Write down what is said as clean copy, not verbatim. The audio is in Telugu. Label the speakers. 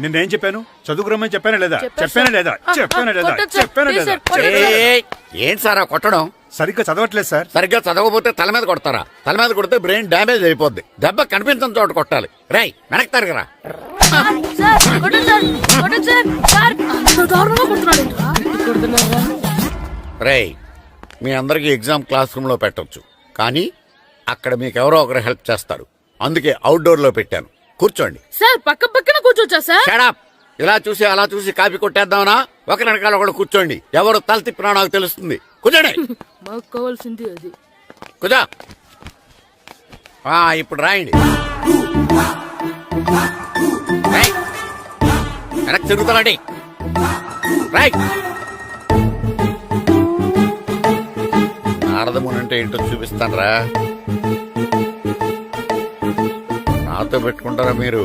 Speaker 1: నిన్నేం చెప్పాను? చదువుకురమ్మని చెప్పానా లేదా? చెప్పానా లేదా?
Speaker 2: ఏంటి సార్ ఆ కొట్టడం?
Speaker 1: సరిగ్గా చదవట్లేదు సార్.
Speaker 2: సరిగ్గా చదవకపోతే తల మీద కొడతారా? తల మీద కొడితే బ్రెయిన్ డ్యామేజ్ అయిపోద్ది. దెబ్బ కనిపించిన చోట కొట్టాలి. రై వెనక్కి తరగరా. రేయ్ మీ అందరికి ఎగ్జామ్ క్లాస్ రూమ్ లో పెట్టొచ్చు, కానీ అక్కడ మీకు ఎవరో ఒకరు హెల్ప్ చేస్తారు. అందుకే అవుట్డోర్ లో పెట్టాను. కూర్చోండి.
Speaker 3: సార్ పక్క పక్కన కూర్చోచ్చా సార్?
Speaker 2: Shut up. ఇలా చూసి అలా చూసి కాపీ కొట్టేద్దామనా? ఒకరి వెనకాల ఒకడు కూర్చోండి. ఎవరు తల తిప్పినా నాకు తెలుస్తుంది. కూర్చోండి.
Speaker 3: మాకు కావాల్సింది అది.
Speaker 2: కూర్చో. ఇప్పుడు రాయండి. వెనక్కి తిరుగుతారండి. రైట్. నారదముని అంటే ఏంటో చూపిస్తానరా. నాతో పెట్టుకుంటారా మీరు?